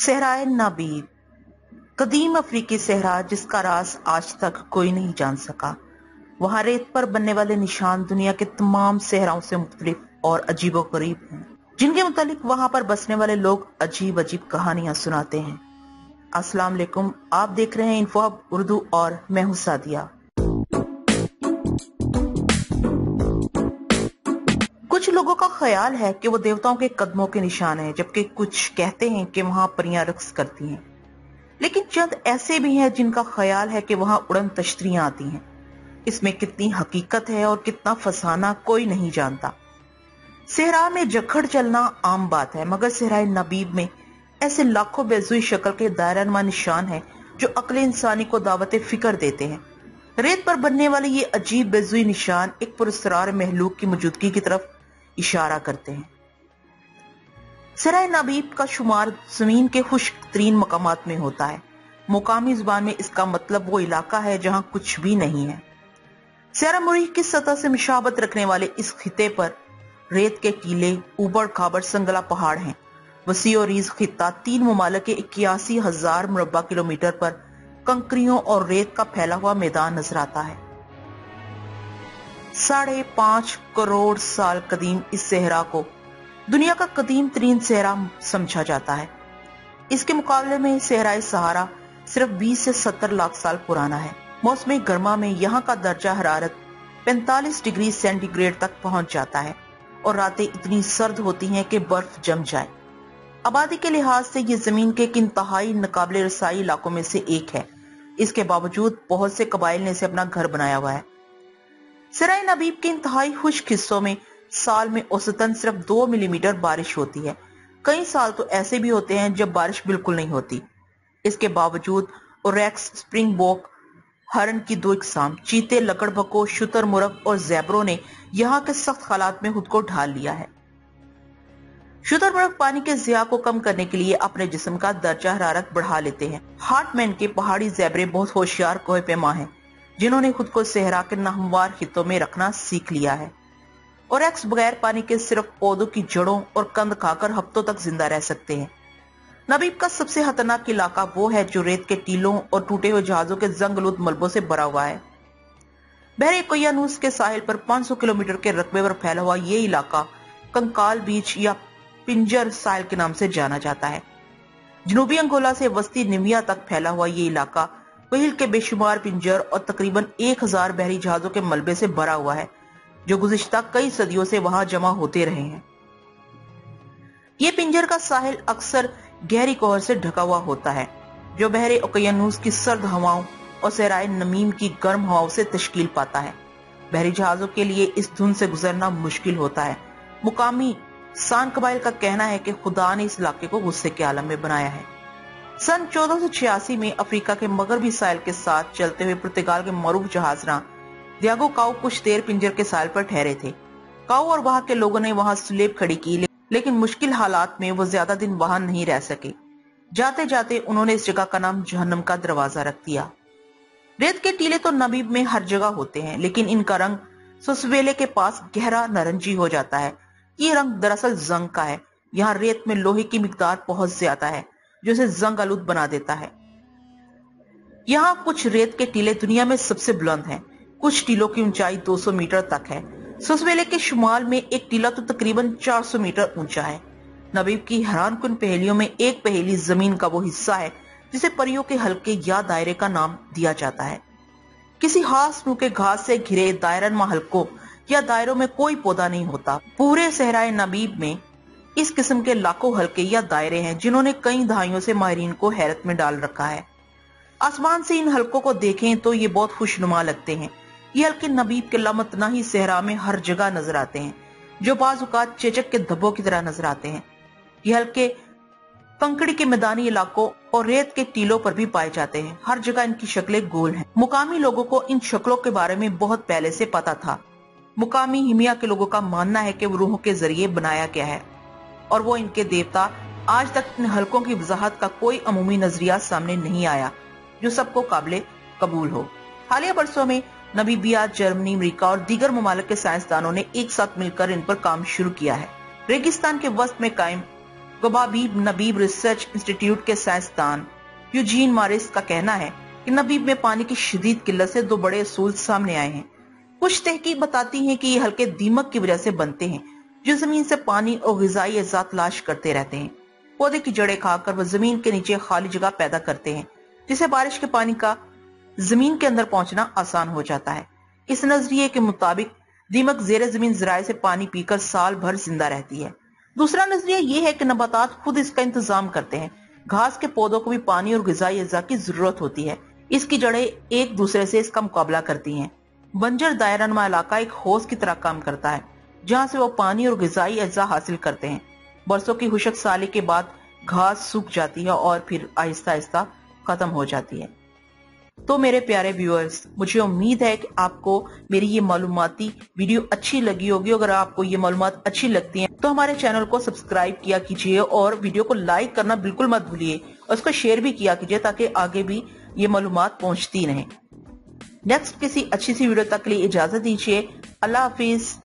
सहराए नाबीब, कदीम अफ्रीकी सहरा जिसका राज आज तक कोई नहीं जान सका। वहां रेत पर बनने वाले निशान दुनिया के तमाम सहराओं से मुख्तलिफ और अजीबोगरीब हैं, जिनके मुतालिक वहां पर बसने वाले लोग अजीब अजीब कहानियां सुनाते हैं। अस्सलाम वालेकुम, आप देख रहे हैं इन्फोहब उर्दू और मैं हूं सादिया। कुछ लोगों का ख्याल है कि वो देवताओं के कदमों के निशान हैं, जबकि कुछ कहते हैं कि वहां परियां रक्स करती हैं। लेकिन चंद ऐसे भी हैं जिनका ख्याल है कि वहां उड़न तश्तरियां आती हैं। इसमें कितनी हकीकत है और कितना फसाना कोई नहीं जानता। सहरा में जखड़ चलना आम बात है, मगर सहराए नबीब में ऐसे लाखों बेजुई शक्ल के दायरानुमा निशान हैं जो अक्ल इंसानी को दावत फिक्र देते हैं। रेत पर बनने वाले ये अजीब बेजुई निशान एक पुरस्कार महलूक की मौजूदगी की तरफ इशारा करते हैं। सहराए नबीब का शुमार जमीन के खुश्क तरीन मकामात में होता है। मुकामी जुबान में इसका मतलब वो इलाका है जहां कुछ भी नहीं है। सहरा मुरीख की सतह से मुशाबत रखने वाले इस खिते पर रेत के टीले, उबड़ खाबड़ संगला पहाड़ हैं। वसी और रीज खिता 3 ममालिक के 81,000 मुरब्बा किलोमीटर पर कंकरियों और रेत का फैला हुआ मैदान नजर आता है। 5.5 करोड़ साल कदीम इस सहरा को दुनिया का कदीम तरीन सहरा समझा जाता है। इसके मुकाबले में सहराए सहारा सिर्फ 20 से 70 लाख साल पुराना है। मौसम गर्मा में यहाँ का दर्जा हरारत 45 डिग्री सेंटीग्रेड तक पहुंच जाता है और रातें इतनी सर्द होती हैं कि बर्फ जम जाए। आबादी के लिहाज से ये जमीन के एक इंतहाई नाकाबिले रसाई इलाकों में से एक है। इसके बावजूद बहुत से कबाइल ने इसे अपना घर बनाया हुआ है। सहराए नबीब के इंतहाई खुश्क हिस्सों में साल में औसतन सिर्फ 2 मिलीमीटर बारिश होती है। कई साल तो ऐसे भी होते हैं जब बारिश बिल्कुल नहीं होती। इसके बावजूद ओरेक्स, स्प्रिंगबोक, हरन की 2 इकसाम, चीते, लकड़बग्घों, शुतुरमुर्ग और ज़ेबरों ने यहाँ के सख्त हालात में खुद को ढाल लिया है। शुतुरमुर्ग पानी के ज़िया को कम करने के लिए अपने जिस्म का दर्जा हरारत बढ़ा लेते हैं। हार्टमैन के पहाड़ी ज़ेबरे बहुत होशियार कोहे पैमा हैं, जिन्होंने खुद को सहरा के नाहमवार खितों में रखना सीख लिया है। ओरेक्स बगैर पानी के सिर्फ पौधों की जड़ों और कंद खाकर हफ्तों तक जिंदा रह सकते हैं। नबीब का सबसे खतरनाक इलाका वो है जो रेत के टीलों और टूटे हुए जहाजों के जंगलूद मलबों से भरा हुआ है। बहरे कोयानूस के साहिल पर 500 किलोमीटर के रकबे पर फैला हुआ ये इलाका कंकाल बीच या पिंजर साहिल के नाम से जाना जाता है। जनूबी अंगोला से वस्ती निमिया तक फैला हुआ ये इलाका व्हेल के बेशुमार पिंजर और तकरीबन 1000 बहरी जहाजों के मलबे से भरा हुआ है, जो गुज़िश्ता कई सदियों से वहां जमा होते रहे हैं। ये पिंजर का साहिल अक्सर गहरी कोहर से ढका हुआ होता है, जो बहरे ओकियानूस की सर्द हवाओं और सहराए नमीम की गर्म हवाओं से तश्कील पाता है। बहरी जहाजों के लिए इस धुंध से गुजरना मुश्किल होता है। मुकामी सान कबाइल का कहना है कि खुदा ने इस इलाके को गुस्से के आलम में बनाया है। सन 1486 में अफ्रीका के मगरबी साहिल के साथ चलते हुए पुर्तगाल के मरूफ जहाजरां दियागो काऊ कुछ देर पिंजर के साहिल पर ठहरे थे। काऊ और वहां के लोगों ने वहां स्लेब खड़ी की, लेकिन मुश्किल हालात में वो ज्यादा दिन वहां नहीं रह सके। जाते जाते उन्होंने इस जगह का नाम जहन्नम का दरवाजा रख दिया। रेत के टीले तो नबीब में हर जगह होते हैं, लेकिन इनका रंग सुसवेले के पास गहरा नारंगी हो जाता है। ये रंग दरअसल जंग का है। यहाँ रेत में लोहे की मिकदार बहुत ज्यादा है, जो इसे जंग आलूद बना देता है। यहाँ कुछ रेत के टीले दुनिया में सबसे बुलंद हैं। कुछ टीलों की ऊंचाई 200 मीटर तक है। सुसवेले के शुमाल में एक टीला तो तकरीबन 400 मीटर ऊंचा है। नबीब की हैरानकुन पहेलियों में एक पहेली जमीन का वो हिस्सा है जिसे परियों के हल्के या दायरे का नाम दिया जाता है। किसी खास नू के घास से घिरे दायरनुमा हल्कों या दायरों में कोई पौधा नहीं होता। पूरे सहराए नबीब में इस किस्म के लाखों हल्के या दायरे हैं, जिन्होंने कई दहाइयों से माहिरीन को हैरत में डाल रखा है। आसमान से इन हल्कों को देखें तो ये बहुत खुशनुमा लगते हैं। ये हल्के नबीब के लामतना ही सहरा में हर जगह नजर आते हैं, जो बाज़-औक़ात चेचक के धब्बों की तरह नजर आते हैं। ये हल्के कंकड़ी के मैदानी इलाकों और रेत के टीलों पर भी पाए जाते हैं। हर जगह इनकी शक्लें गोल हैं। मुकामी लोगों को इन शक्लों के बारे में बहुत पहले से पता था। मुकामी हिमिया के लोगों का मानना है कि वो रूहों के जरिए बनाया गया है और वो इनके देवता। आज तक इन हल्कों की वजाहत का कोई अमूमी नजरिया सामने नहीं आया जो सबको काबिले कबूल हो। हालिया बरसों में नबीबिया, जर्मनी, अमेरिका और दीगर ममालिक के साइंसदानों ने एक साथ मिलकर इन पर काम शुरू किया है। रेगिस्तान के वस्त में कायम गबाबीब नबीब रिसर्च इंस्टीट्यूट के साइंसदान यूजीन मारिस का कहना है कि नबीब में पानी की शदीद किल्लत से दो बड़े असूल सामने आए हैं। कुछ तहकीक बताती हैं कि ये हल्के दीमक की वजह से बनते हैं जो जमीन से पानी और ग़िज़ाई अज़ा तलाश करते रहते हैं। पौधे की जड़ें खाकर वो जमीन के नीचे खाली जगह पैदा करते हैं जिससे बारिश के पानी का जमीन के अंदर पहुंचना आसान हो जाता है। इस नजरिए के मुताबिक दीमक ज़ेरे जमीन ज़राए से पानी पीकर साल भर जिंदा रहती है। दूसरा नजरिया ये है कि नबातात खुद इसका इंतजाम करते हैं। घास के पौधों को भी पानी और ग़िज़ाई अज़ा की जरूरत होती है। इसकी जड़ें एक दूसरे से इसका मुकाबला करती हैं। बंजर दायरानुमा इलाका एक हौज की तरह काम करता है जहाँ से वो पानी और ग़िज़ाई अज़ा हासिल करते हैं। बरसों की खुशक साली के बाद घास सूख जाती है और फिर आहिस्ता आहिस्ता खत्म हो जाती है। तो मेरे प्यारे व्यूअर्स, मुझे उम्मीद है कि आपको मेरी ये मालूमाती वीडियो अच्छी लगी होगी। अगर आपको ये मालूमात अच्छी लगती हैं तो हमारे चैनल को सब्सक्राइब किया कीजिए और वीडियो को लाइक करना बिल्कुल मत भूलिए और उसको शेयर भी किया कीजिए ताकि आगे भी ये मालूमात पहुंचती रहें। नेक्स्ट किसी अच्छी सी वीडियो तक के लिए इजाजत दीजिए। अल्लाह हाफिज।